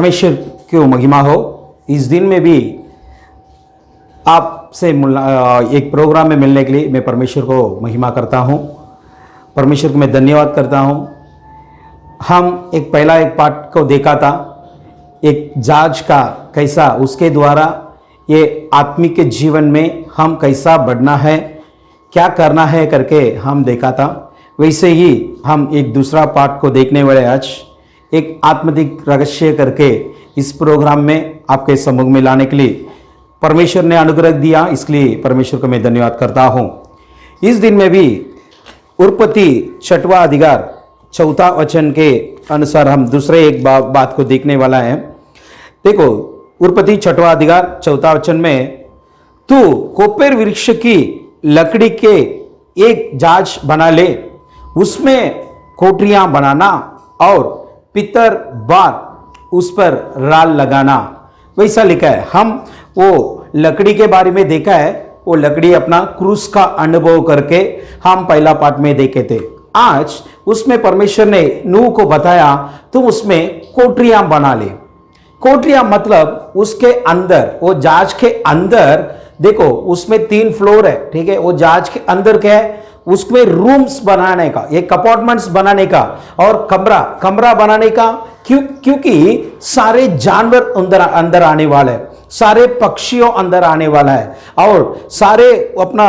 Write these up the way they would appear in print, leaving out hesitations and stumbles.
परमेश्वर की महिमा हो। इस दिन में भी आपसे एक प्रोग्राम में मिलने के लिए मैं परमेश्वर को महिमा करता हूँ, परमेश्वर को मैं धन्यवाद करता हूँ। हम पहला एक पार्ट को देखा था, एक जहाज का कैसा उसके द्वारा ये आत्मिक के जीवन में हम कैसा बढ़ना है, क्या करना है करके हम देखा था। वैसे ही हम एक दूसरा पार्ट को देखने वाले आज एक आत्मिक रहस्य करके इस प्रोग्राम में आपके सम्मुख में लाने के लिए परमेश्वर ने अनुग्रह दिया, इसलिए परमेश्वर को मैं धन्यवाद करता हूँ। इस दिन में भी उत्पत्ति 6वां अधिकार 4 वचन के अनुसार हम दूसरे एक बात को देखने वाला है। देखो, उत्पत्ति 6वां अधिकार 4 वचन में, तू कोपेर वृक्ष की लकड़ी के एक जहाज बना ले, उसमें कोठरियां बनाना और पितर बार उस पर राल लगाना। वैसा लिखा है। हम वो लकड़ी के बारे में देखा है, वो लकड़ी अपना क्रूस का अनुभव करके हम पहला पार्ट में देखे थे। आज उसमें परमेश्वर ने नूह को बताया तुम उसमें कोठरियां बना ले। कोठरियां मतलब उसके अंदर, वो जहाज के अंदर देखो उसमें 3 फ्लोर है, ठीक है। वो जहाज के अंदर क्या है, उसमें रूम्स बनाने का, ये कंपार्टमेंट्स बनाने का और कमरा बनाने का। क्योंकि सारे जानवर अंदर आने वाले हैं, सारे पक्षियों अंदर आने वाला है और सारे अपना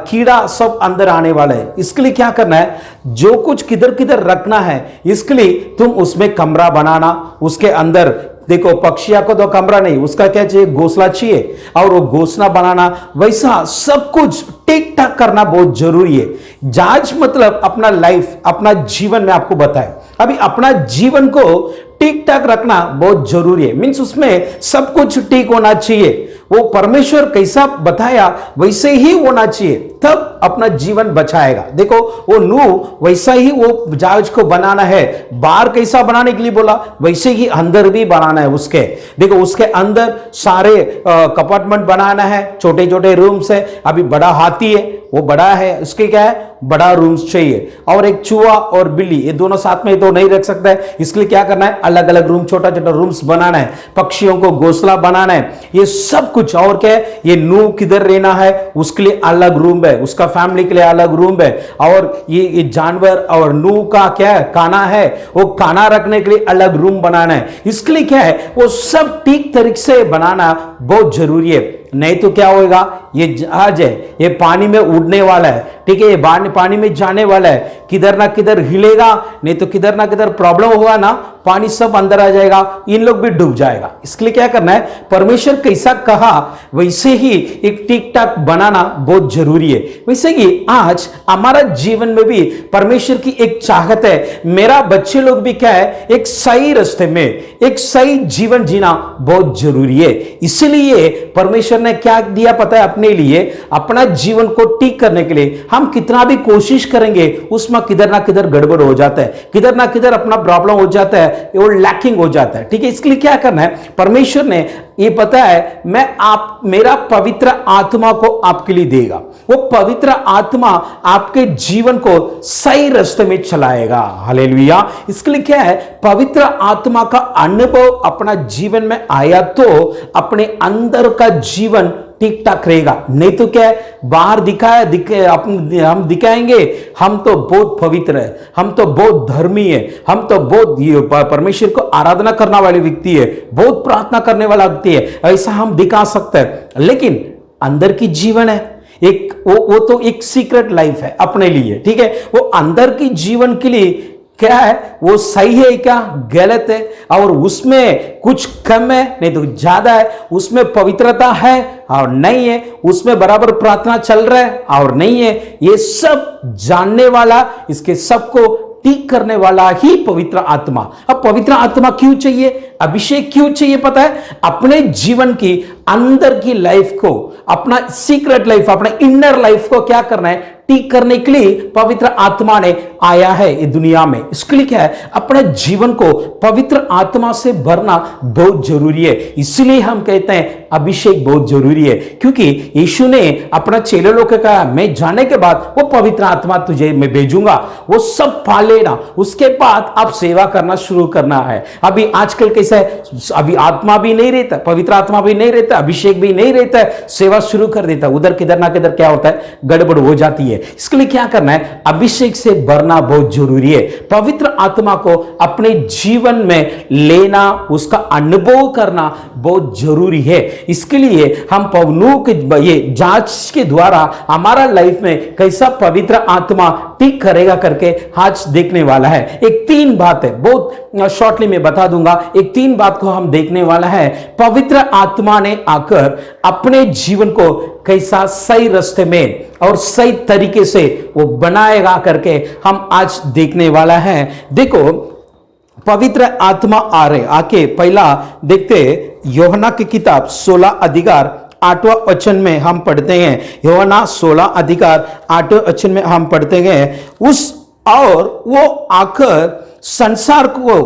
कीड़ा सब अंदर आने वाला है। इसके लिए क्या करना है, जो कुछ किधर किधर रखना है, इसके लिए तुम उसमें कमरा बनाना। उसके अंदर देखो पक्षियों को तो कमरा नहीं, उसका क्या चाहिए, घोंसला चाहिए, और वो घोंसला बनाना। वैसा सब कुछ ठीक ठाक करना बहुत जरूरी है। जहाज मतलब अपना लाइफ, अपना जीवन में आपको बताए, अभी अपना जीवन को ठीक ठाक रखना बहुत जरूरी है। मीन्स उसमें सब कुछ ठीक होना चाहिए। वो परमेश्वर कैसा बताया वैसे ही होना चाहिए, तब अपना जीवन बचाएगा। देखो वो नूह वैसा ही वो जहाज को बनाना है। बाहर कैसा बनाने के लिए बोला, वैसे ही अंदर भी बनाना है उसके। देखो उसके अंदर सारे कंपार्टमेंट बनाना है, छोटे छोटे रूम्स है। अभी बड़ा हाथी है, वो बड़ा है, उसके क्या है, बड़ा रूम्स चाहिए। और एक चूहा और बिल्ली, ये दोनों साथ में तो नहीं रख सकता है, इसलिए क्या करना है, अलग अलग रूम, छोटा छोटा रूम्स बनाना है। पक्षियों को घोंसला बनाना है, ये सब कुछ। और क्या है, ये नूह किधर रहना है उसके लिए अलग रूम है, उसका फैमिली के लिए अलग रूम है। और ये जानवर और नूह का क्या है, खाना है, वो खाना रखने के लिए अलग रूम बनाना है। इसके लिए क्या है, वो सब ठीक तरीके से बनाना बहुत जरूरी है। नहीं तो क्या होगा, ये जहाज है, ये पानी में उड़ने वाला है, ठीक है, ये पानी में जाने वाला है, किधर ना किधर हिलेगा, नहीं तो किधर ना किधर प्रॉब्लम होगा ना, पानी सब अंदर आ जाएगा, इन लोग भी डूब जाएगा। इसके लिए क्या करना है, परमेश्वर कैसा कहा वैसे ही एक ठीक ठाक बनाना बहुत जरूरी है। वैसे ही आज हमारा जीवन में भी परमेश्वर की एक चाहत है, मेरा बच्चे लोग भी क्या है, एक सही रास्ते में एक सही जीवन जीना बहुत जरूरी है। इसलिए परमेश्वर ने क्या दिया पता है, अपने लिए अपना जीवन को ठीक करने के लिए हम कितना भी कोशिश करेंगे, उसमें किधर ना किधर गड़बड़ हो जाता है, किधर ना किधर अपना प्रॉब्लम हो जाता है, वो लैकिंग हो जाता है, ठीक है। इसके लिए क्या करना है, परमेश्वर ने ये पता है, मेरा पवित्र आत्मा को आपके लिए देगा। वो पवित्र आत्मा आपके जीवन को सही रास्ते में चलाएगा। हालेलुया। इसके लिए क्या है, पवित्र आत्मा का अनुभव अपना जीवन में आया तो अपने अंदर का जीवन ठीक ठाक रहेगा। नहीं तो क्या है, बाहर हम दिखाएंगे हम तो बहुत पवित्र है, हम तो बहुत धर्मी है, हम तो बहुत परमेश्वर को आराधना करने वाले व्यक्ति है, बहुत प्रार्थना करने वाला व्यक्ति है, ऐसा हम दिखा सकते हैं। लेकिन अंदर की जीवन है एक, वो तो एक सीक्रेट लाइफ है अपने लिए, ठीक है। वो अंदर की जीवन के लिए क्या है, वो सही है क्या गलत है, और उसमें कुछ कम है नहीं तो ज्यादा है, उसमें पवित्रता है और नहीं है, उसमें बराबर प्रार्थना चल रहा है और नहीं है, ये सब जानने वाला, इसके सबको ठीक करने वाला ही पवित्र आत्मा। अब पवित्र आत्मा क्यों चाहिए, अभिषेक क्यों चाहिए पता है, अपने जीवन की अंदर की लाइफ को, अपना सीक्रेट लाइफ, अपना इनर लाइफ को क्या करना है, ठीक करने के लिए पवित्र आत्मा ने आया है इस दुनिया में। इसके लिए क्या है, अपने जीवन को पवित्र आत्मा से भरना बहुत जरूरी है। इसलिए हम कहते हैं अभिषेक बहुत जरूरी है, क्योंकि यीशु ने अपना चेले लोग को कहा, मैं जाने के बाद वो पवित्र आत्मा तुझे मैं भेजूंगा, वो सब पा लेना, उसके बाद आप सेवा करना शुरू करना है। अभी आजकल कैसा है, अभी आत्मा भी नहीं रहता, पवित्र आत्मा भी नहीं रहता, अभिषेक भी नहीं रहता है, सेवा शुरू कर देता, उधर किधर ना किधर क्या होता है, गड़बड़ हो जाती है। इसके लिए क्या करना है, अभिषेक से भरना बहुत जरूरी है। पवित्र आत्मा को अपने जीवन में लेना, उसका अनुभव करना बहुत जरूरी है। इसके लिए हम पवनों के ये जांच के द्वारा हमारा लाइफ में कैसा पवित्र आत्मा ठीक करेगा करके आज देखने वाला है। एक 3 बात है, बहुत शॉर्टली मैं बता दूंगा। एक 3 बात को हम देखने वाला है, पवित्र आत्मा ने आकर अपने जीवन को कैसा सही रास्ते में और सही तरीके से वो बनाएगा करके हम आज देखने वाला है। देखो, पवित्र आत्मा आ रहे आके पहला देखते यूहन्ना की किताब 16 अधिकार 8वां वचन में हम पढ़ते हैं। यूहन्ना 16 अधिकार 8वें वचन में हम पढ़ते हैं, उस और वो आकर संसार को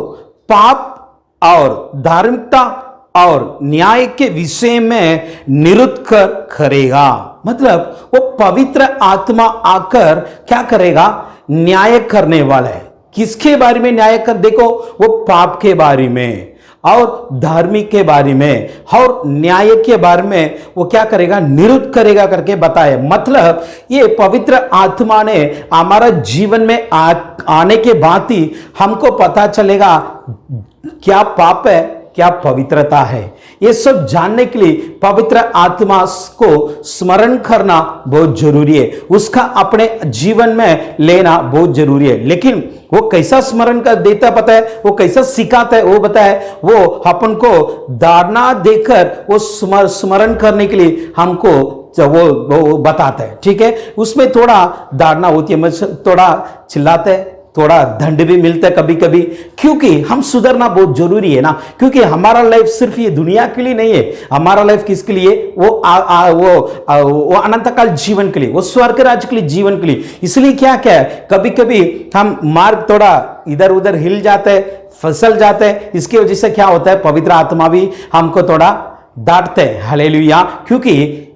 पाप और धार्मिकता और न्याय के विषय में निरुद्ध करेगा। मतलब वो पवित्र आत्मा आकर क्या करेगा, न्याय करने वाला है। किसके बारे में न्याय कर, देखो वो पाप के बारे में और धार्मिक के बारे में और न्याय के बारे में वो क्या करेगा, निरुद्ध करेगा करके बताया। मतलब ये पवित्र आत्मा ने हमारा जीवन में आने के बाद ही हमको पता चलेगा क्या पाप है, क्या पवित्रता है। ये सब जानने के लिए पवित्र आत्मा को स्मरण करना बहुत जरूरी है, उसका अपने जीवन में लेना बहुत जरूरी है। लेकिन वो कैसा स्मरण कर देता पता है, वो कैसा सिखाता है वो बताए, वो अपन को धारणा देकर वो स्मरण करने के लिए हमको वो बताता है। ठीक है, उसमें थोड़ा धारणा होती है, थोड़ा चिल्लाते हैं, थोड़ा दंड भी मिलता है कभी कभी, क्योंकि हम सुधरना बहुत जरूरी है ना। क्योंकि हमारा लाइफ सिर्फ ये दुनिया के लिए नहीं है, हमारा लाइफ किसके लिए, वो अनंत काल जीवन के लिए, वो स्वर्ग राज्य के लिए, जीवन के लिए। इसलिए क्या क्या है, कभी कभी हम मार्ग थोड़ा इधर उधर हिल जाते हैं, फिसल जाते हैं। इसकी वजह से क्या होता है, पवित्र आत्मा भी हमको थोड़ा डांटते हैं। हालेलुया। क्योंकि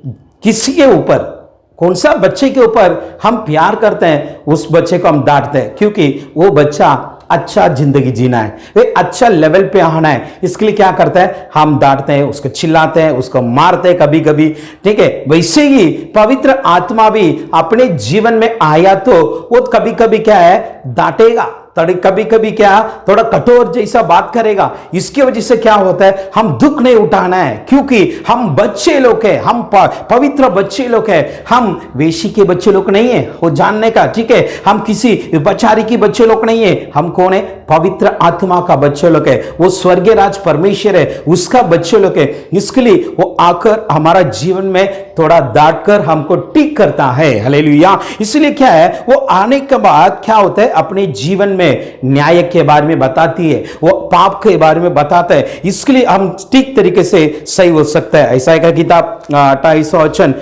किसी के ऊपर, कौन सा बच्चे के ऊपर हम प्यार करते हैं, उस बच्चे को हम डांटते हैं, क्योंकि वो बच्चा अच्छा जिंदगी जीना है, वे अच्छा लेवल पे आना है। इसके लिए क्या करते हैं, हम डांटते हैं, उसको चिल्लाते हैं, उसको मारते हैं कभी कभी। ठीक है, वैसे ही पवित्र आत्मा भी अपने जीवन में आया तो वो कभी कभी क्या है, डांटेगा, कभी कभी क्या थोड़ा कठोर जैसा बात करेगा। इसकी वजह से क्या होता है, हम दुख नहीं उठाना है, क्योंकि हम बच्चे लोग हैं, हम पवित्र बच्चे लोग हैं, हम वेशी के बच्चे लोग नहीं है, वो जानने का। ठीक है, हम किसी बचारी के बच्चे लोग नहीं है, हम कौन है, पवित्र आत्मा का बच्चे लोग है, वो स्वर्गीय राज परमेश्वर है, उसका बच्चे लोग है। इसके लिए वो आकर हमारा जीवन में थोड़ा डांट कर हमको ठीक करता है। हालेलुया। इसलिए क्या है, वो आने के बाद क्या होता है, अपने जीवन में न्याय के बारे में बताती है, वो पाप के बारे में बताता है। इसके लिए हम ठीक तरीके से सही हो सकता है। ऐसा का किताब 28 वचन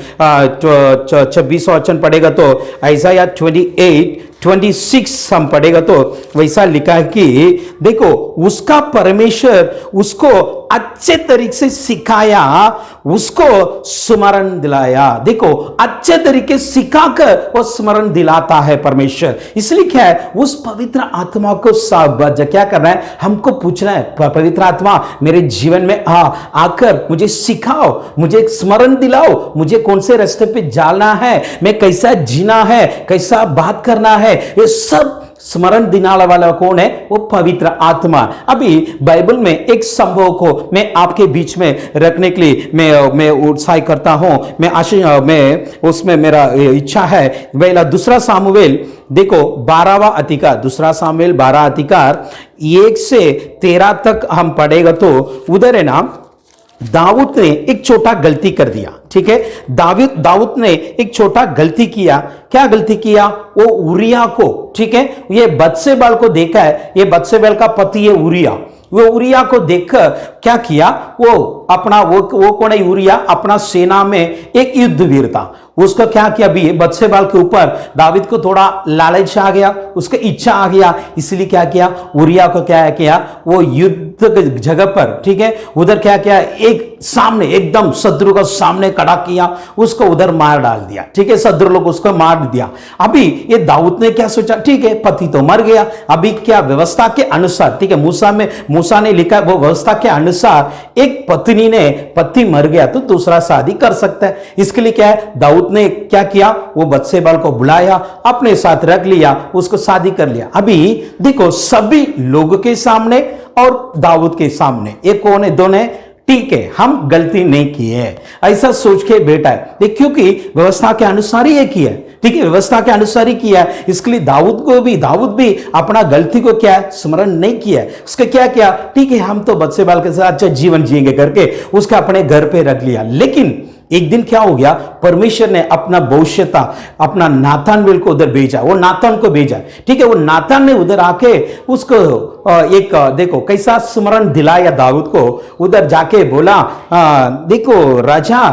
26 वचन पढ़ेगा तो ऐसा 28:26 हम पढ़ेगा तो वैसा लिखा है कि देखो, उसका परमेश्वर उसको अच्छे तरीके से सिखाया, उसको स्मरण दिलाया। देखो, अच्छे तरीके सिखाकर वो स्मरण दिलाता है परमेश्वर। इसलिए क्या है, उस पवित्र आत्मा को क्या करना है, हमको पूछना है, पवित्र आत्मा मेरे जीवन में आकर मुझे सिखाओ, मुझे स्मरण दिलाओ, मुझे कौन से रास्ते पे जाना है, मैं कैसा जीना है, कैसा बात करना है, ये सब स्मरण दिलाने वाला कौन है, वो पवित्र आत्मा। अभी बाइबल में एक संभव को मैं आपके बीच में रखने के लिए मैं उत्साह करता हूं, मैं उसमें मेरा इच्छा है। पहला दूसरा सामुएल देखो 12वां अधिकार, दूसरा सामुएल 12 अधिकार 1 से 13 तक हम पढ़ेगा तो उधर है ना, दाऊद ने एक छोटा गलती कर दिया। ठीक है, दाऊद ने एक छोटा गलती किया। क्या गलती किया, वो उरिया को, ठीक है, ये बत्शेबाल को देखा है, ये बत्शेबाल का पति है उरिया, वो उरिया को देखकर क्या किया, वो अपना वो कौन है, यूरिया, अपना सेना में एक युद्धवीर था। उसका क्या किया, भी बत्शेबाल के ऊपर दाऊद को थोड़ा लालच आ गया, उसका इच्छा आ गया, इसलिए क्या किया, उरिया को क्या किया, वो युद्ध की जगह पर, ठीक है, उधर क्या किया, एक सामने एकदम शत्रु का सामने खड़ा किया, उसको उधर मार डाल दिया, ठीक है, शत्रु लोग उसको मार दिया। अभी ये दाऊद ने क्या सोचा, ठीक है, पति तो मर गया, अभी क्या व्यवस्था के अनुसार, ठीक है, मूसा ने लिखा वो व्यवस्था के अनुसार एक पति मर गया तो दूसरा शादी कर सकता है। इसके लिए क्या है, दाऊद ने क्या किया, वो बत्शेबाल को बुलाया, अपने साथ रख लिया, उसको शादी कर लिया। अभी देखो सभी लोगों के सामने और दाऊद के सामने एक कौन है, दोनों, ठीक है, हम गलती नहीं की है, ऐसा सोच के बेटा है, क्योंकि व्यवस्था के अनुसार ही किया है, ठीक है, व्यवस्था के अनुसार ही किया है। इसके लिए दाऊद भी अपना गलती को क्या है, स्मरण नहीं किया है। उसके क्या किया, ठीक है, हम तो बत्शेबाल के साथ अच्छा जीवन जिएंगे करके उसका अपने घर पे रख लिया। लेकिन एक दिन क्या हो गया, परमेश्वर ने अपना भविष्यता अपना नातानवेल को उधर भेजा, वो नातान को भेजा, ठीक है, वो नातान ने उधर आके उसको एक देखो कैसा स्मरण दिलाया दाऊद को, उधर जाके बोला, देखो राजा,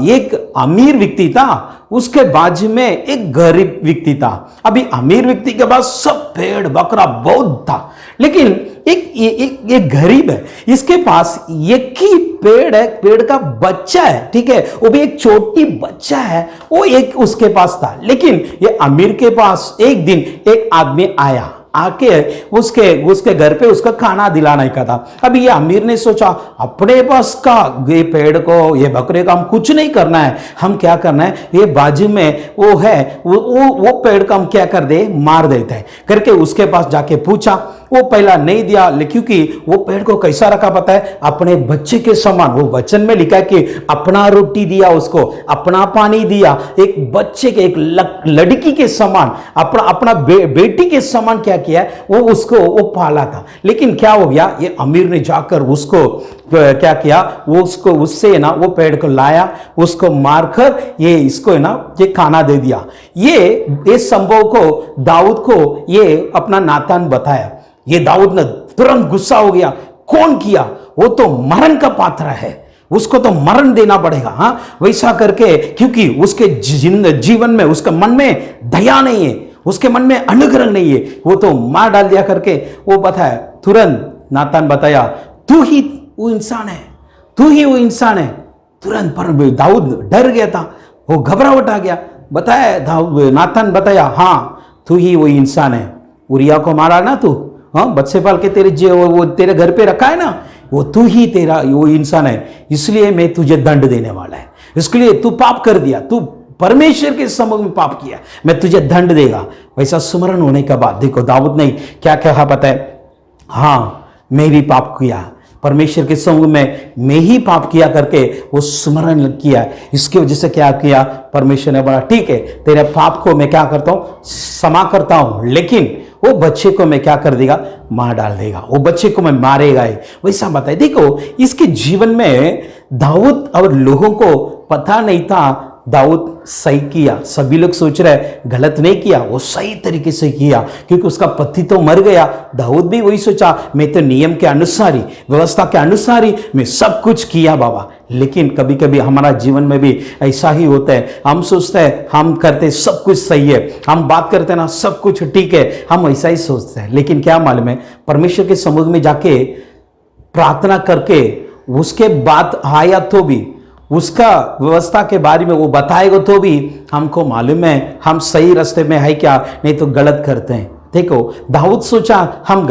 एक अमीर व्यक्ति था, उसके बाजू में एक गरीब व्यक्ति था। अभी अमीर व्यक्ति के पास सब भेड़ बकरा बहुत था, लेकिन एक गरीब है, इसके पास एक ही पेड़ है, पेड़ का बच्चा है, ठीक है, वो भी एक छोटी बच्चा है, वो एक उसके पास था। लेकिन ये अमीर के पास एक दिन एक आदमी आया, आके उसके घर पे उसका खाना दिलाने का था। अभी ये अमीर ने सोचा, अपने पास का ये पेड़ को, ये बकरे का हम कुछ नहीं करना है, हम क्या करना है, ये बाजू में वो है, वो पेड़ का हम क्या कर दे, मार देते हैं करके उसके पास जाके पूछा। वो पहला नहीं दिया, क्योंकि वो पेड़ को कैसा रखा पता है, अपने बच्चे के समान। वो वचन में लिखा है कि अपना रोटी दिया उसको, अपना पानी दिया, एक बच्चे के, एक लड़की के समान, अपना बेटी के समान क्या किया, वो उसको वो पाला था। लेकिन क्या हो गया, ये अमीर ने जाकर उसको क्या किया, वो उसको उससे ना वो पेड़ को लाया, उसको मारकर ये इसको है ना ये खाना दे दिया। ये संभव को दाऊद को ये अपना नातान बताया। ये दाऊद ने तुरंत गुस्सा हो गया, कौन किया, वो तो मरण का पात्र है, उसको तो मरण देना पड़ेगा। हाँ, वैसा करके, क्योंकि उसके जीवन में, उसके मन में दया नहीं है, उसके मन में अनुग्रह नहीं है, वो तो मार डाल दिया करके वो बताया। तुरंत नातान बताया, तू ही वो इंसान है, तू ही वो इंसान है। तुरंत पर दाऊद डर गया था, वो घबराहट आ गया। बताया नातान बताया, हाँ तू ही वो इंसान है, उरिया को मारा ना तू, हाँ बत्शेबाल के तेरे वो तेरे घर पे रखा है ना, वो तू ही तेरा वो इंसान है, इसलिए मैं तुझे दंड देने वाला है, इसके लिए तू पाप कर दिया, तू परमेश्वर के सम्मुख में पाप किया, मैं तुझे दंड देगा। वैसा स्मरण होने के बाद देखो दाऊद ने क्या कहा पता है, हाँ मैं भी पाप किया, परमेश्वर के सम्मुख में मैं ही पाप किया करके वो स्मरण किया। इसकी वजह से क्या किया, परमेश्वर ने बोला ठीक है तेरे पाप को मैं क्या करता हूं, क्षमा करता हूं, लेकिन वो बच्चे को मैं क्या कर देगा, मार डाल देगा, वो बच्चे को मैं मारेगा ही। वैसा बताए। देखो इसके जीवन में दाऊद और लोगों को पता नहीं था दाऊद सही किया, सभी लोग सोच रहे गलत नहीं किया, वो सही तरीके से किया, क्योंकि उसका पति तो मर गया। दाऊद भी वही सोचा, मैं तो नियम के अनुसार ही, व्यवस्था के अनुसार ही मैं सब कुछ किया बाबा। लेकिन कभी कभी हमारा जीवन में भी ऐसा ही होता है, हम सोचते हैं हम करते सब कुछ सही है, हम बात करते हैं ना सब कुछ ठीक है, हम ऐसा ही सोचते हैं। लेकिन क्या मालूम है, परमेश्वर के समुख में जाके प्रार्थना करके उसके बाद आया तो भी, उसका व्यवस्था के बारे में वो बताएगा तो भी हमको मालूम है हम सही रास्ते में है क्या, नहीं तो गलत करते हैं। देखो दाऊद सोचा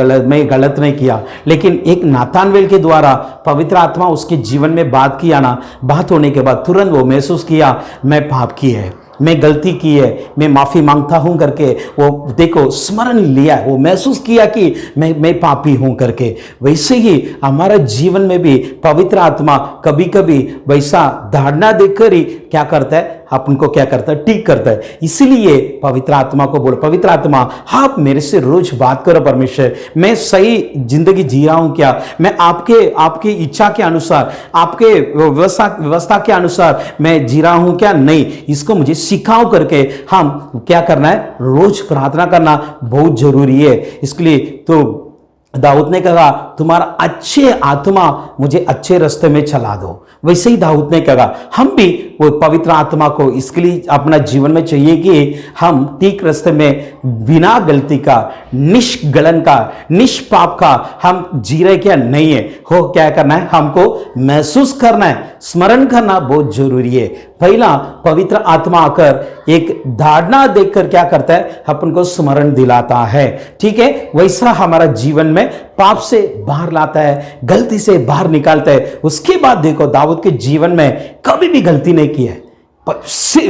मैं गलत नहीं किया, लेकिन एक नातानवेल के द्वारा पवित्र आत्मा उसके जीवन में बात किया ना, बात होने के बाद तुरंत वो महसूस किया मैं पाप की है, मैं गलती की है, मैं माफी मांगता हूं करके वो देखो स्मरण लिया, वो महसूस किया कि मैं पापी हूं करके। वैसे ही हमारा जीवन में भी पवित्र आत्मा कभी कभी वैसा धारणा देखकर ही क्या करता है, अपन को क्या करता है, ठीक करता है। इसीलिए पवित्र आत्मा को बोलो, पवित्र आत्मा आप मेरे से रोज बात करो परमेश्वर, मैं सही जिंदगी जी रहा हूं क्या, मैं आपके इच्छा के अनुसार, आपके व्यवस्था के अनुसार मैं जी रहा हूं क्या, नहीं, इसको मुझे सिखाओ करके हम क्या करना है, रोज प्रार्थना करना बहुत जरूरी है। इसके लिए तो दाऊद ने कहा तुम्हारा अच्छे आत्मा मुझे अच्छे रास्ते में चला दो। वैसे ही दाऊद ने कहा हम भी वो पवित्र आत्मा को इसके लिए अपना जीवन में चाहिए कि हम ठीक रास्ते में बिना गलती का, निष्गलन का, निष्पाप का हम जी रहे क्या नहीं है। हो क्या करना है, हमको महसूस करना है, स्मरण करना बहुत जरूरी है। पहला पवित्र आत्मा आकर एक धारणा देखकर क्या करता है, अपन को स्मरण दिलाता है। ठीक है, वैसा हमारा जीवन में पाप से बाहर लाता है, गलती से बाहर निकालता है। उसके बाद देखो दाऊद के जीवन में कभी भी गलती नहीं की है।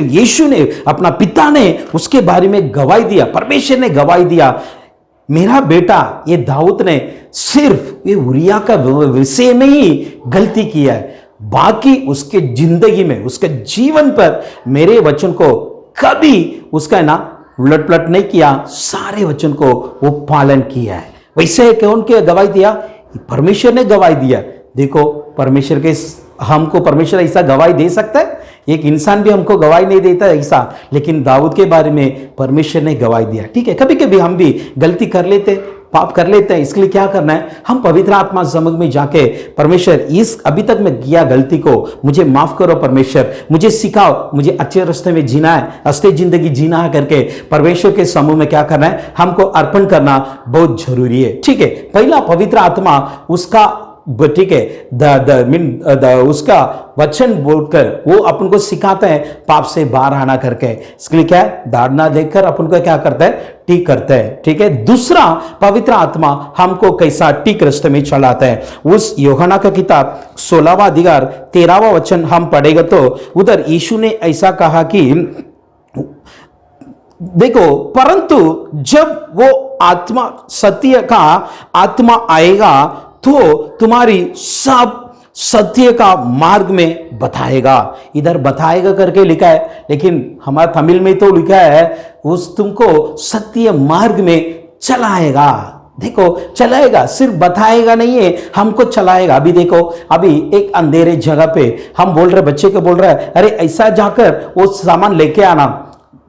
यीशु ने, अपना पिता ने उसके बारे में गवाही दिया, परमेश्वर ने गवाही दिया, मेरा बेटा ये दाऊद ने सिर्फ ये उरिया का विषय में ही गलती किया है, बाकी उसके जिंदगी में, उसके जीवन पर मेरे वचन को कभी उसका ना उलट पलट नहीं किया, सारे वचन को वो पालन किया है। वैसे कौन के गवाही दिया? परमेश्वर ने गवाही दिया। देखो परमेश्वर के, हमको परमेश्वर ऐसा गवाही दे सकता है? एक इंसान भी हमको गवाही नहीं देता ऐसा, लेकिन दाऊद के बारे में परमेश्वर ने गवाही दिया। ठीक है, कभी कभी हम भी गलती कर लेते, पाप कर लेते हैं, इसके लिए क्या करना है, हम पवित्र आत्मा समक्ष में जाके परमेश्वर इस अभी तक मैं किया गलती को मुझे माफ करो, परमेश्वर मुझे सिखाओ, मुझे अच्छे रास्ते में जीना है, अच्छी जिंदगी जीना है करके परमेश्वर के समूह में क्या करना है, हमको अर्पण करना बहुत जरूरी है। ठीक है, पहला पवित्र आत्मा उसका, ठीक है, उसका वचन बोलकर वो अपन को सिखाता है पाप से बाहर आना करके। इसके लिए क्या है, धारणा देखकर अपन को क्या करता है, ठीक करता है। ठीक है, दूसरा पवित्र आत्मा हमको कैसा ठीक रास्ते में चलाता है, उस यूहन्ना का किताब 16वां अध्याय 13वां वचन हम पढ़ेगा तो उधर यीशु ने ऐसा कहा कि देखो, परंतु जब वो आत्मा, सत्य का आत्मा आएगा तो तुम्हारी सब सत्य का मार्ग में बताएगा। इधर बताएगा करके लिखा है, लेकिन हमारा तमिल में तो लिखा है उस तुमको सत्य मार्ग में चलाएगा। देखो चलाएगा, सिर्फ बताएगा नहीं है, हमको चलाएगा। अभी देखो, अभी एक अंधेरे जगह पे हम बोल रहे, बच्चे को बोल रहे हैं अरे ऐसा जाकर वो सामान लेके आना,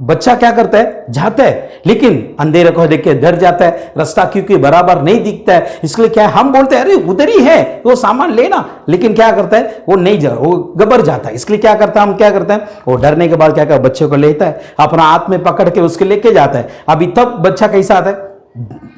बच्चा क्या करता है, जाता है, लेकिन अंधेरे को देख के डर जाता है, रास्ता क्योंकि बराबर नहीं दिखता है। इसलिए क्या है, हम बोलते हैं अरे उधर ही है वो सामान लेना, लेकिन क्या करता है, वो नहीं जा, वो घबर जाता है। इसलिए क्या करता है, हम क्या करते हैं, वो डरने के बाद क्या करता है, बच्चे को लेता है, अपना हाथ में पकड़ के उसके लेके जाता है। अभी तब बच्चा कैसा आता है,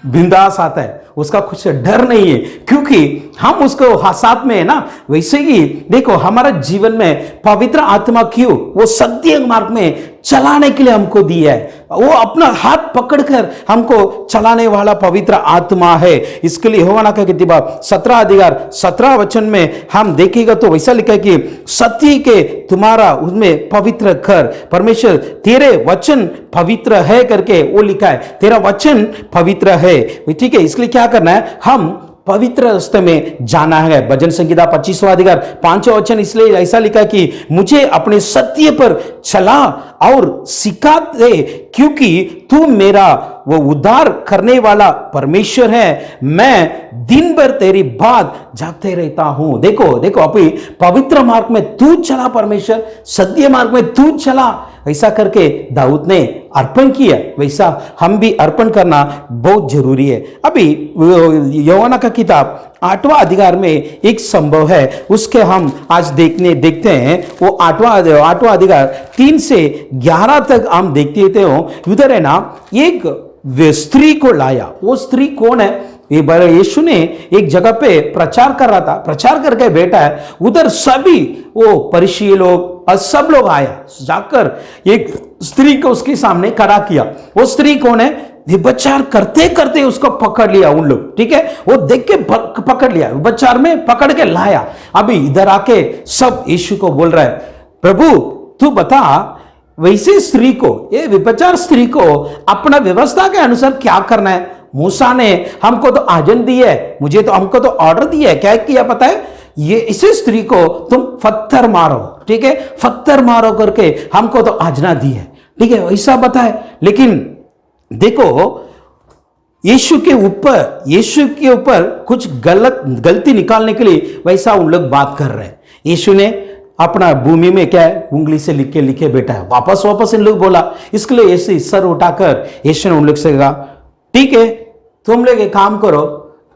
बिंदास आता है, उसका कुछ डर नहीं है, क्योंकि हम उसको साथ में है ना। वैसे ही देखो हमारा जीवन में पवित्र आत्मा क्यों वो सत्य मार्ग में चलाने के लिए हमको दिया है, वो अपना हाथ पकड़कर हमको चलाने वाला पवित्र आत्मा है। इसके लिए यूहन्ना का किताब 17 अध्याय 17 वचन में हम देखेगा तो वैसा लिखा है कि सत्य के तुम्हारा उसमें पवित्र कर, परमेश्वर तेरे वचन पवित्र है करके वो लिखा है, तेरा वचन पवित्र है। ठीक है, इसलिए क्या करना है, हम पवित्र रास्ते में जाना है। भजन संहिता 25वां अध्याय 5वां वचन इसलिए ऐसा लिखा कि मुझे अपने सत्य पर चला और सिखा दे, क्योंकि तू मेरा वो उद्धार करने वाला परमेश्वर है, मैं दिन भर तेरी बात जागते रहता हूं। देखो देखो, अभी पवित्र मार्ग में तू चला, परमेश्वर सत्य मार्ग में तू चला, ऐसा करके दाऊद ने अर्पण किया, वैसा हम भी अर्पण करना बहुत जरूरी है। अभी यूहन्ना का किताब 8वां अध्याय में एक संभव है, उसके हम आज देखते हैं। वो 8वां अध्याय 3 से 11 तक हम देखते थे। उधर है ना, एक स्त्री को लाया। वो स्त्री कौन है, एक बार यीशु ने एक जगह पे प्रचार कर रहा था, प्रचार करके बैठा है, उधर सभी वो फरीसी लोग और सब लोग आया, जाकर एक स्त्री को उसके सामने खड़ा किया। वो स्त्री कौन है, व्यभिचार करते करते उसको पकड़ लिया उन लोग। ठीक है, वो देख के पकड़ लिया, व्यभिचार में पकड़ के लाया। अभी इधर आके सब यीशु को बोल रहा है, प्रभु तू बता, वैसे स्त्री को, ये व्यभिचार स्त्री को अपना व्यवस्था के अनुसार क्या करना है? मूसा ने हमको तो आज्ञा दी है, मुझे तो हमको तो ऑर्डर दिया है, क्या किया पता है, ये इसी स्त्री को तुम पत्थर मारो। ठीक है, पत्थर मारो करके हमको तो आज्ञा दी है। ठीक है, ऐसा बताए। लेकिन देखो यीशु के ऊपर कुछ गलती निकालने के लिए वैसा उन लोग बात कर रहे हैं। यीशु ने अपना भूमि में क्या है, उंगली से लिखे बैठा है, वापस इन लोग बोला। इसके लिए ऐसे सर उठाकर यीशु ने उन लोग से कहा, ठीक है तुम लोग एक काम करो,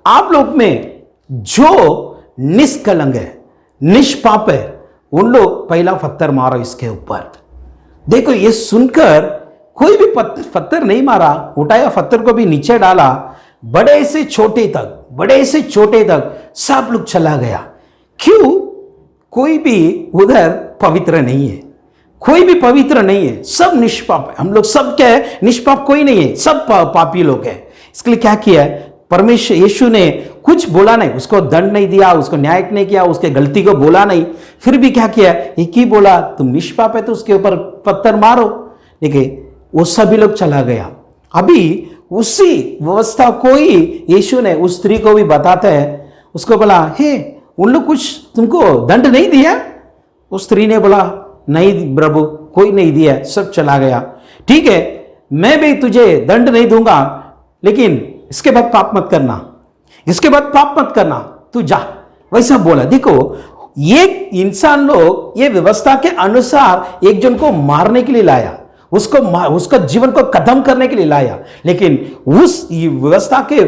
आप लोग में जो निष्कलंक है, निष्पाप है, उन लोग पहला पत्थर मारो इसके ऊपर। देखो ये सुनकर कोई भी पत्थर नहीं मारा, उठाया पत्थर को भी नीचे डाला, बड़े से छोटे तक सब लोग चला गया। क्यों? कोई भी उधर पवित्र नहीं है, कोई भी पवित्र नहीं है, सब निष्पाप है। हम लोग सब क्या है? निष्पाप कोई नहीं है, सब पापी लोग है। इसके लिए क्या किया है परमेश्वर? यीशु ने कुछ बोला नहीं, उसको दंड नहीं दिया, उसको न्याय नहीं किया, उसके गलती को बोला नहीं, फिर भी क्या किया? एक ही बोला, तुम निष्पाप है तो उसके ऊपर पत्थर मारो। देखिए वो सभी लोग चला गया। अभी उसी व्यवस्था को ही यीशु ने उस स्त्री को भी बताते हैं, उसको बोला, हे उन लोग कुछ तुमको दंड नहीं दिया? उस स्त्री ने बोला, नहीं प्रभु, कोई नहीं दिया, सब चला गया। ठीक है, मैं भी तुझे दंड नहीं दूंगा, लेकिन इसके बाद पाप मत करना, इसके बाद पाप मत करना, तू जा। वैसा बोला। देखो ये इंसान लोग ये व्यवस्था के अनुसार एक जन को मारने के लिए लाया, उसका जीवन को खत्म करने के लिए लाया, लेकिन उस व्यवस्था के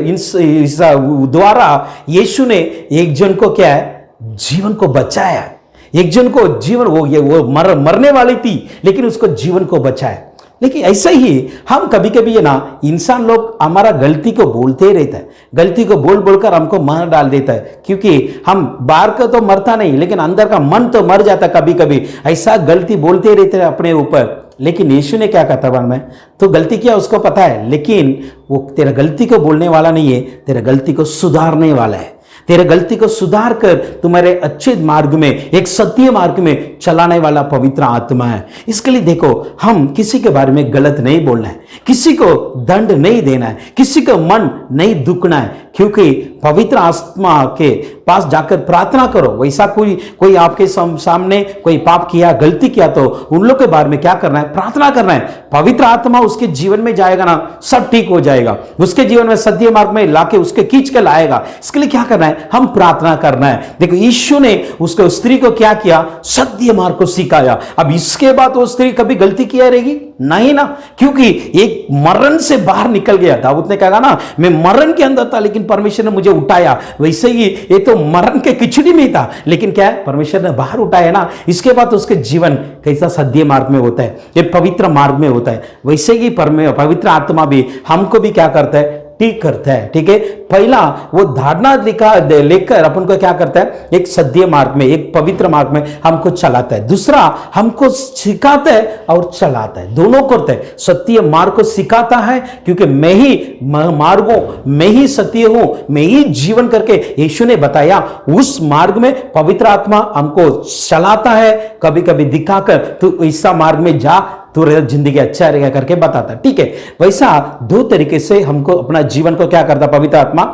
द्वारा यीशु ने एक जन को क्या है? जीवन को बचाया। एक जन को जीवन, वो मरने वाली थी लेकिन उसको जीवन को बचाया। लेकिन ऐसा ही हम कभी कभी ये ना, इंसान लोग हमारा गलती को बोलते रहता है, गलती को बोल बोलकर हमको मार डाल देता है, क्योंकि हम बाहर का तो मरता नहीं लेकिन अंदर का मन तो मर जाता कभी कभी। ऐसा गलती बोलते रहते हैं अपने ऊपर। लेकिन यीशु ने क्या कहा था में, तो गलती किया उसको पता है, लेकिन वो तेरा गलती को बोलने वाला नहीं है, तेरा गलती को सुधारने वाला है। तेरे गलती को सुधार कर तुम्हारे अच्छे मार्ग में, एक सत्य मार्ग में चलाने वाला पवित्र आत्मा है। इसके लिए देखो, हम किसी के बारे में गलत नहीं बोलना है, किसी को दंड नहीं देना है, किसी को मन नहीं दुखना है, क्योंकि पवित्र आत्मा के पास जाकर प्रार्थना करो। वैसा कोई आपके सामने कोई पाप किया, गलती किया, तो उन लोग के बारे में क्या करना है? प्रार्थना करना है। पवित्र आत्मा उसके जीवन में जाएगा ना, सब ठीक हो जाएगा। उसके जीवन में सत्य मार्ग में लाके उसके खींच के लाएगा। इसके लिए क्या करना है? हम प्रार्थना करना है। देखो यीशु ने उसको स्त्री को क्या किया? सत्य मार्ग को सिखाया। अब इसके बाद वो स्त्री कभी गलती किया रहेगी? नहीं ना, क्योंकि एक मरण से बाहर निकल गया। दाऊद ने कहा ना, मैं मरण के अंदर था लेकिन परमेश्वर ने मुझे उठाया। वैसे ही ये तो मरण के किचड़ी में था, लेकिन क्या है? परमेश्वर ने बाहर उठाया ना। इसके बाद उसके जीवन कैसा? सत्य मार्ग में होता है, ये पवित्र मार्ग में होता है। वैसे ही पवित्र आत्मा भी हमको भी क्या करता है? ठीक करता है। ठीक है, पहला वो धारणा लेकर अपन को क्या करता है? एक सत्य मार्ग में, एक पवित्र मार्ग में हमको चलाता है। दूसरा, हमको सिखाता है और चलाता है, दोनों करता है। सत्य मार्ग को सिखाता है, क्योंकि मैं ही मार्ग हूं, मैं ही सत्य हूं, मैं ही जीवन करके यीशु ने बताया। उस मार्ग में पवित्र आत्मा हमको चलाता है, कभी कभी दिखाकर तू ऐसा मार्ग में जा, तो जिंदगी अच्छा रहेगा करके बताता। ठीक है, वैसा दो तरीके से हमको अपना जीवन को क्या करता? पवित्र आत्मा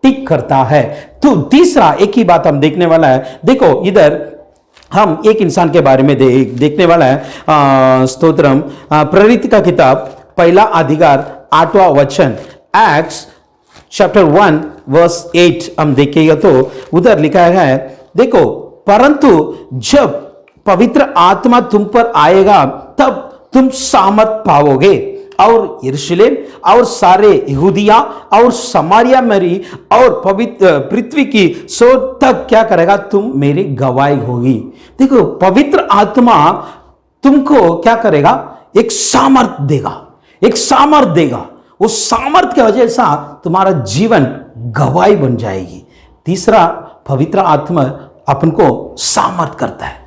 ठीक करता है। तो तीसरा एक ही बात हम देखने वाला है। देखो इधर हम एक इंसान के बारे में देखने वाला है। स्तोत्रम, प्रेरित का किताब पहला अधिकार 8वां वचन, एक्ट्स चैप्टर 1 वर्स 8 हम देखेगा तो उधर लिखा है, देखो, परंतु जब पवित्र आत्मा तुम पर आएगा तब तुम सामर्थ पाओगे, और यरूशलेम और सारे यहूदिया और समारिया मेरी और पवित्र पृथ्वी की सो तक क्या करेगा? तुम मेरी गवाही होगी। देखो पवित्र आत्मा तुमको क्या करेगा? एक सामर्थ देगा, एक सामर्थ देगा। उस सामर्थ की वजह से तुम्हारा जीवन गवाही बन जाएगी। तीसरा, पवित्र आत्मा अपन को सामर्थ करता है,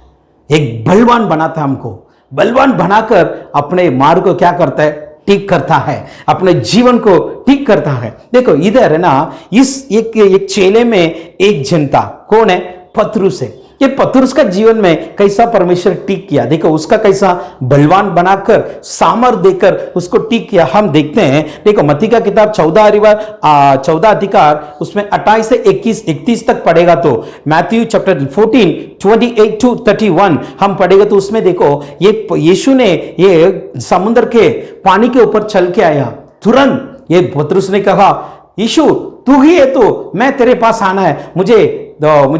एक बलवान बनाता है, हमको बलवान बनाकर अपने मार्ग को क्या करता है? ठीक करता है, अपने जीवन को ठीक करता है। देखो इधर है ना, इस एक चेले में एक जनता कौन है? पतरुस है। ये पतरुस का जीवन में कैसा परमेश्वर ठीक किया, देखो उसका कैसा बलवान बनाकर सामर्थ देकर उसको ठीक किया। हम देखते हैं, देखो मत्ती का किताब 14 अधिकार उसमें 28 से 31 तक पढ़ेगा तो मैथ्यू चैप्टर 14 28 to 31 हम पढ़ेगा तो उसमें देखो ये यीशु ने ये समुद्र के पानी के ऊपर चल के आया। तुरंत ये पतरुस ने कहा, यीशु तू ही है तो मैं तेरे पास आना है, मुझे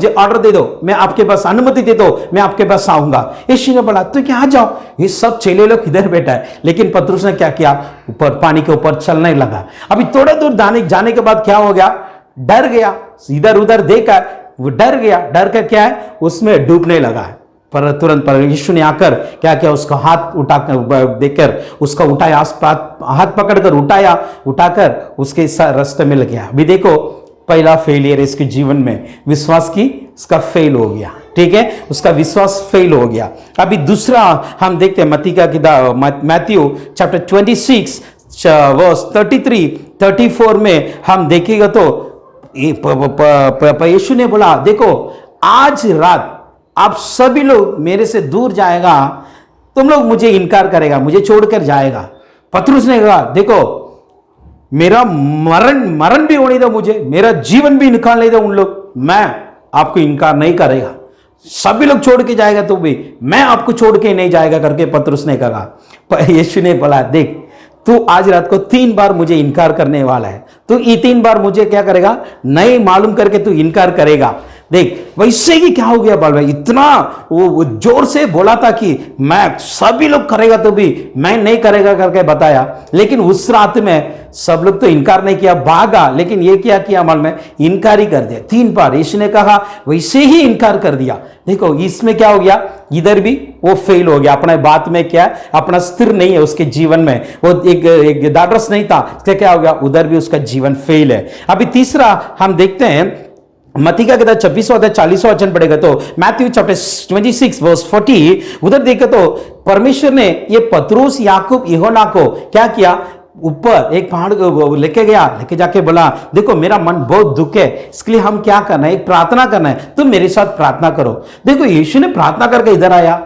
ऑर्डर दे दो, मैं आपके पास अनुमति दे दो, मैं आपके पास आऊंगा। यीशु ने बोला तो क्या, आ जाओ। ये सब चेले लोग इधर बैठा है, लेकिन पतरुस ने क्या किया? ऊपर पानी के ऊपर चलने लगा। अभी थोड़ा दूर जाने के बाद क्या हो गया? डर गया, इधर उधर देखा, वो डर गया, डर कर क्या है उसमें डूबने लगा है। पर तुरंत पर यीशु ने आकर क्या किया, उसका हाथ उठाकर देखकर उसका उठाया, हाथ पकड़कर उठाया, उठाकर उसके रास्ते में लग गया। अभी देखो पहला फेलियर इसके जीवन में विश्वास की, उसका फेल हो गया, ठीक है, उसका विश्वास फेल हो गया। अभी दूसरा हम देखते हैं मत्ती का किताब मैथ्यू चैप्टर 26 वर्स 33-34 में हम देखेगा तो यीशु ने बोला देखो आज रात आप सभी लोग मेरे से दूर जाएगा, तुम लोग मुझे इनकार करेगा, मुझे छोड़कर जाएगा। पतरस ने कहा देखो मेरा मरण भी होने दो, मुझे मेरा जीवन भी निकालने दो उन लोग, मैं आपको इनकार नहीं करेगा, सभी लोग छोड़ के जाएगा तो भी मैं आपको छोड़ के नहीं जाएगा करके पतरस ने कहा। यीशु ने बोला देख तू आज रात को 3 बार मुझे इनकार करने वाला है, तू ये 3 बार मुझे क्या करेगा नहीं मालूम करके तू इनकार करेगा। देख वैसे ही क्या हो गया बाल भाई, इतना वो जोर से बोला था कि मैं सभी लोग करेगा तो भी मैं नहीं करेगा करके बताया, लेकिन उस रात में सब लोग तो इनकार नहीं किया, भागा, लेकिन ये क्या किया अमल में इनकार ही कर दिया 3 बार। यीशु ने कहा वैसे ही इनकार कर दिया। देखो इसमें क्या हो गया, इधर भी वो फेल हो गया, अपने बात में क्या अपना स्थिर नहीं है उसके जीवन में, वो एक दाढ़स नहीं था, क्या हो गया उधर भी उसका जीवन फेल है। अभी तीसरा हम देखते हैं मत्ती का किताब 26वां अध्याय 40वां वचन पढ़ेगा तो मैथ्यू चैप्टर 26 वर्स 40, उधर देखे तो परमेश्वर ने ये पतरस याकूब यूहन्ना को क्या किया, ऊपर एक पहाड़ लेके गया, लेके जाके बोला देखो मेरा मन बहुत दुख है, इसके लिए हम क्या करना है, एक प्रार्थना करना है, तुम मेरे साथ प्रार्थना करो। देखो यीशु ने प्रार्थना करके इधर आया,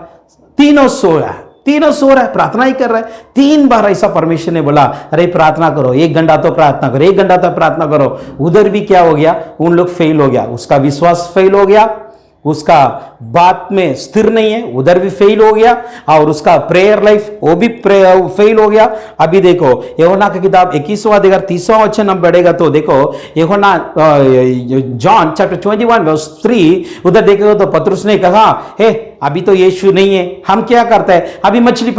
तीनों सो रहा है, प्रार्थना ही कर रहा है। 3 बार ऐसा परमेश्वर ने बोला अरे प्रार्थना करो, 1 घंटा तो प्रार्थना करो, 1 घंटा तो प्रार्थना करो। उधर भी क्या हो गया, उन लोग फेल हो गया, उसका विश्वास फेल हो गया, उसका बात में स्थिर नहीं है, उधर भी फेल हो गया, और उसका प्रेयर लाइफ वो भी फेल हो गया। अभी देखो यूहन्ना की किताब 21वां अध्याय 30वां वचन हम पढ़ेगा तो देखो यूहन्ना जॉन चैप्टर 21 वर्स 3, उधर देखोगे तो पतरस ने कहा हे अभी तो यीशु नहीं है, हम क्या करते हैं अभी मछली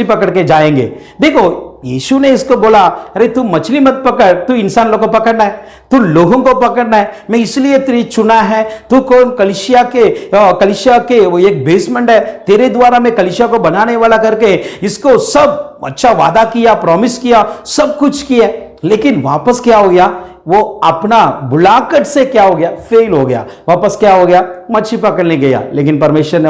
पकड़ के जाएंगे। देखो यीशु ने इसको बोला अरे तू मछली मत पकड़, तू इंसान लोगों को पकड़ना है, तू लोगों को पकड़ना है, मैं इसलिए तेरी चुना है, तू कौन कलीसिया के वो एक बेसमेंट है, तेरे द्वारा मैं कलीसिया को बनाने वाला करके इसको सब अच्छा वादा किया, प्रॉमिस किया, सब कुछ किया, लेकिन वापस क्या हो गया, वो अपना बुलाकट से क्या हो गया, फेल हो गया, वापस क्या हो गया, मछली पकड़ने गया। लेकिन परमेश्वर ने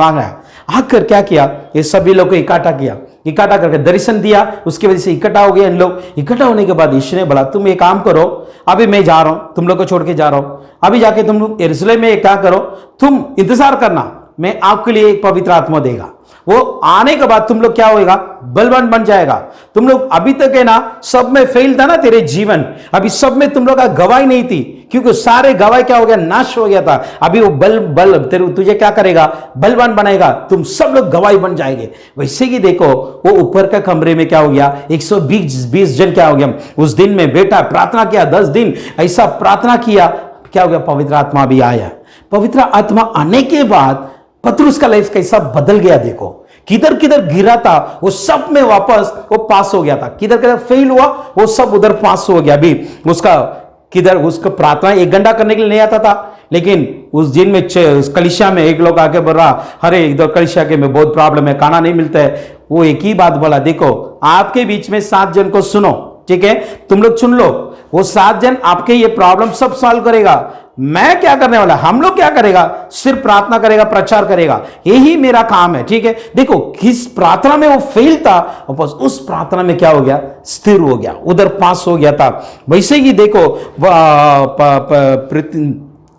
आकर क्या किया, ये सभी लोग को इकट्ठा करके दर्शन दिया, उसकी वजह से इकट्ठा हो गया इन लोग। इकट्ठा होने के बाद यीशु ने बोला तुम एक काम करो, अभी मैं जा रहा हूं, तुम लोग को छोड़ के जा रहा हूं, अभी जाके तुम लोग यरूशलेम में क्या करो, तुम इंतजार करना, मैं आपके लिए एक पवित्र आत्मा देगा, वो आने के बाद तुम लोग क्या होगा, बलवान बन जाएगा। तुम लोग अभी तक है ना सब में फेल था ना तेरे जीवन, अभी सब में तुम लोग का गवाही नहीं थी, क्योंकि सारे गवाही क्या हो गया, नाश हो गया था। अभी वो बल तुझे क्या करेगा, बलवान बनाएगा, तुम सब लोग गवाही बन जाएंगे। वैसे ही देखो वो ऊपर का कमरे में क्या हो गया, 120 जन क्या हो गया, उस दिन में बेटा प्रार्थना किया, 10 दिन ऐसा प्रार्थना किया, क्या हो गया, पवित्र आत्मा भी आया। पवित्र आत्मा आने के बाद पतरस का लाइफ कैसा बदल गया। देखो किधर किधर गिरा था वो सब में वापस वो पास हो गया था, किधर किधर फेल हुआ वो सब उधर पास हो गया। अभी उसका प्रार्थना 1 घंटा करने के लिए नहीं आता था, लेकिन उस दिन में कलिसिया में एक लोग आके बोल रहा अरे इधर कलिसिया के में बहुत प्रॉब्लम है, खाना नहीं मिलता है। वो एक ही बात बोला, देखो आपके बीच में 7 जन को सुनो, ठीक है, तुम लोग सुन लो, वो 7 जन आपके ये प्रॉब्लम सब सॉल्व करेगा। मैं क्या करने वाला, हम लोग क्या करेगा, सिर्फ प्रार्थना करेगा, प्रचार करेगा, यही मेरा काम है, ठीक है। देखो किस प्रार्थना में वो फेल था, वापस उस प्रार्थना में क्या हो गया, स्थिर हो गया, उधर पास हो गया था। वैसे ही देखो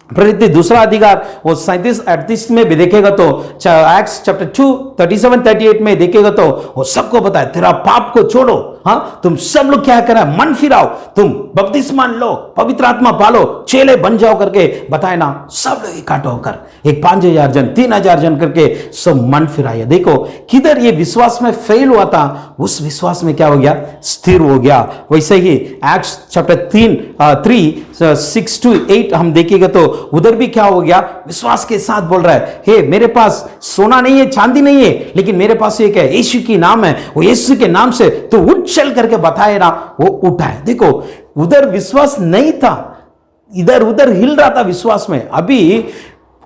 दूसरा अधिकार वो 37-38 में भी देखेगा तो एक्ट्स चैप्टर 2 37-38 में देखेगा तो वो सबको बताया तेरा पाप को छोड़ो, हाँ तुम सब लोग क्या करें, मन फिराओ, तुम बपतिस्मा लो, पवित्र आत्मा पालो, चेले बन जाओ करके बताए ना। सब लोग इकट्ठा होकर एक 5000 जन 3000 जन करके सब मन फिराए। देखो किधर ये विश्वास में फेल हुआ था, उस विश्वास में क्या हो गया, स्थिर हो गया। वैसे ही एक्ट्स चैप्टर 3:6-8 हम देखेंगे तो उधर भी क्या हो गया, विश्वास के साथ बोल रहा है हे मेरे पास सोना नहीं है, चांदी नहीं है, लेकिन मेरे पास एक है, यीशु की नाम है, वो यीशु के नाम से तो उठ चल करके बताए ना, वो उठा है। देखो उधर विश्वास नहीं था, इधर उधर हिल रहा था विश्वास में। अभी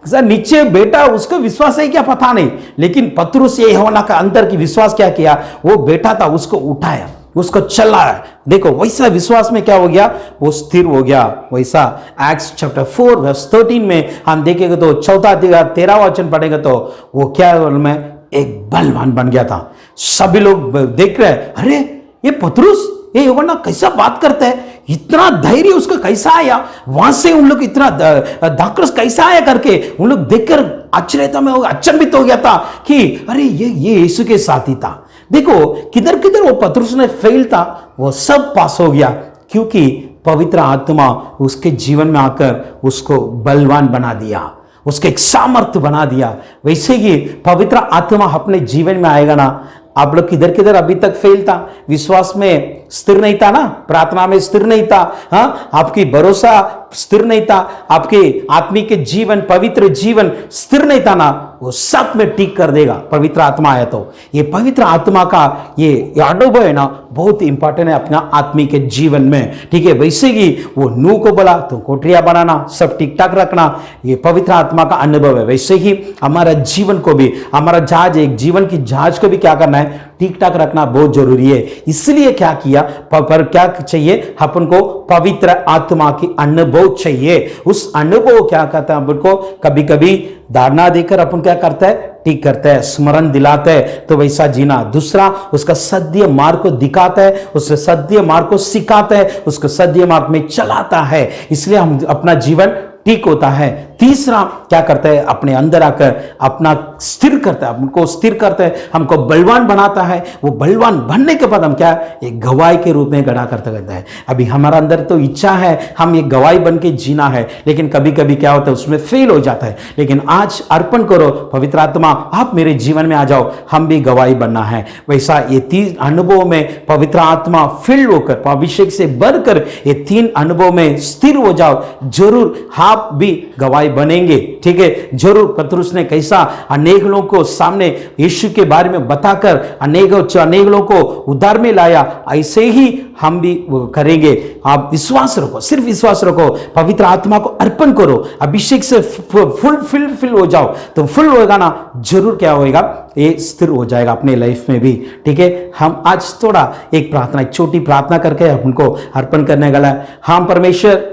सर नीचे बेटा उसका विश्वास है क्या पता नहीं, लेकिन पतरस ये यूहन्ना का अंदर की विश्वास क्या किया, वो बेटा था उसको उठाया, उसको चलाया। देखो वैसा विश्वास में क्या हो गया, वो स्थिर हो गया। वैसा एक्ट्स चैप्टर 4 वर्स 13 में हम देखेंगे तो 13 वचन पढ़ेंगे तो वो क्या में एक बलवान बन गया था। सभी लोग देख रहे हैं, अरे ये पतरस ये यूहन्ना कैसा बात करता है, इतना धैर्य उसका कैसा आया, वहां से उन लोग इतना दाखरस कैसा आया करके उन लोग देखकर आश्चर्यता में अचंभित हो गया था कि अरे ये यीशु के साथ ही था। देखो किधर किधर वो पतरस ने फेल था, वो सब पास हो गया, क्योंकि पवित्र आत्मा उसके जीवन में आकर उसको बलवान बना दिया, उसके एक सामर्थ्य बना दिया। वैसे ही पवित्र आत्मा अपने जीवन में आएगा ना, आप लोग किधर किधर अभी तक फेल था, विश्वास में स्थिर नहीं था ना, प्रार्थना में स्थिर नहीं था, हाँ आपकी भरोसा स्थिर नहीं था, आपके आत्मिक जीवन पवित्र जीवन स्थिर नहीं था ना, वो सब में ठीक कर देगा पवित्र आत्मा आया तो। ये पवित्र आत्मा का ये अनुभव है ना बहुत इंपॉर्टेंट है अपना आत्मिक जीवन में, ठीक है। वैसे ही वो नूह को बोला तो कोठरिया बनाना, सब ठीक ठाक रखना, ये पवित्र आत्मा का अनुभव है। वैसे ही हमारा जीवन को भी, हमारा जहाज एक जीवन की जहाज को भी क्या करना है, ठीक ठाक रखना बहुत जरूरी है। इसलिए क्या किया, पर क्या चाहिए अपन को, पवित्र आत्मा की अनुभव चाहिए। उस अनुभव क्या कहता है अपन को, कभी कभी धारणा देकर अपन क्या करता है, ठीक करता है, स्मरण दिलाता है, तो वैसा जीना। दूसरा उसका सत्य मार्ग को दिखाता है, उसके सत्य मार्ग को सिखाता है, उसको सत्य मार्ग में चलाता है, इसलिए हम अपना जीवन ठीक होता है। तीसरा क्या करता है, अपने अंदर आकर अपना स्थिर करता है, हमको स्थिर करता है, हमको बलवान बनाता है। वो बलवान बनने के बाद हम क्या, एक गवाही के रूप में गढ़ा करता रहता है। अभी हमारा अंदर तो इच्छा है हम एक गवाही बन के जीना है, लेकिन कभी कभी क्या होता है उसमें फेल हो जाता है। लेकिन आज अर्पण करो, पवित्र आत्मा आप मेरे जीवन में आ जाओ, हम भी गवाही बनना है। वैसा ये 3 अनुभव में पवित्र आत्मा फिल्ड होकर, अभिषेक से बढ़कर ये 3 अनुभव में स्थिर हो जाओ, जरूर आप भी गवाही बनेंगे, ठीक है। जरूर पतरस ने कैसा अनेक लोगों को सामने यीशु के बारे में बताकर अनेक लोगों को उद्धार में लाया, ऐसे ही हम भी करेंगे। आप विश्वास रखो, सिर्फ विश्वास रखो, पवित्र आत्मा को अर्पण करो, अभिषेक से फुल हो जाओ, तो फुल होगा ना, जरूर क्या होएगा, ये स्थिर हो जाएगा अपने लाइफ में भी, ठीक है। हम आज थोड़ा एक प्रार्थना, एक छोटी प्रार्थना करके उनको अर्पण करने वाला है। हाँ परमेश्वर,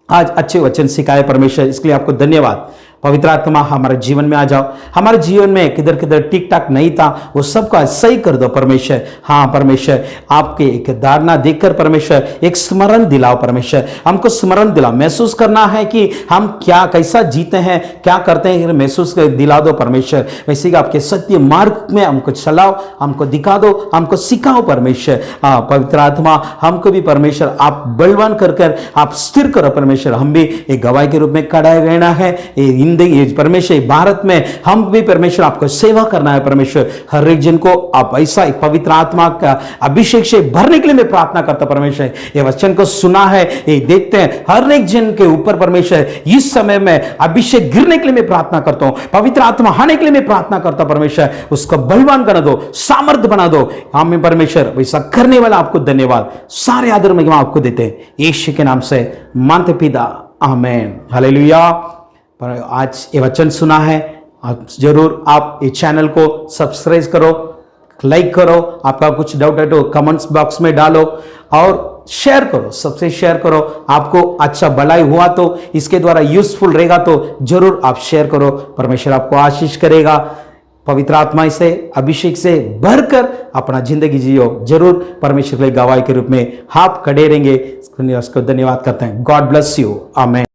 आज अच्छे वचन सिखाए परमेश्वर, इसके लिए आपको धन्यवाद। पवित्र आत्मा हमारे जीवन में आ जाओ, हमारे जीवन में किधर किधर ठीक ठाक नहीं था वो सबको आज सही कर दो परमेश्वर। हाँ परमेश्वर, आपके एक धारणा देखकर परमेश्वर एक स्मरण दिलाओ परमेश्वर, हमको स्मरण दिलाओ, महसूस करना है कि हम क्या कैसा जीते हैं, क्या करते हैं, महसूस दिला दो परमेश्वर। वैसे कि आपके सत्य मार्ग में हमको चलाओ, हमको दिखा दो, हमको सिखाओ परमेश्वर। हाँ पवित्र आत्मा हमको भी परमेश्वर आप बलवान कर कर आप स्थिर करो परमेश्वर, हम भी एक गवाही के रूप में खड़ा रहना है परमेश्वर। भारत में हम भी परमेश्वर आपको सेवा करना है परमेश्वर, हर एक जन को आप ऐसा एक पवित्र आत्मा का अभिषेक से भरने के लिए मैं प्रार्थना करता परमेश्वर। ये वचन को सुना है, ये देखते हैं हर एक जन के ऊपर परमेश्वर इस समय में अभिषेक गिरने के लिए मैं प्रार्थना करता हूं, पवित्र आत्मा आने के लिए मैं प्रार्थना करता परमेश्वर, उसको बलवान बना दो, सामर्थ्य बना दो। हमें परमेश्वर वैसा करने वाला आपको धन्यवाद, सारे आदर महिमा आपको देते हैं यीशु के नाम से मानते पिता, आमेन, हालेलुया। पर आज ये वचन सुना है, आप जरूर आप ये चैनल को सब्सक्राइब करो, लाइक करो, आपका कुछ डाउट है तो कमेंट्स बॉक्स में डालो और शेयर करो, सबसे शेयर करो। आपको अच्छा भलाई हुआ तो इसके द्वारा यूजफुल रहेगा तो जरूर आप शेयर करो, परमेश्वर आपको आशीष करेगा। पवित्र आत्मा से अभिषेक से भरकर अपना जिंदगी जियो, जरूर परमेश्वर के गवाही के रूप में आप खड़े रहेंगे। उसको धन्यवाद करते हैं। God bless you, amen.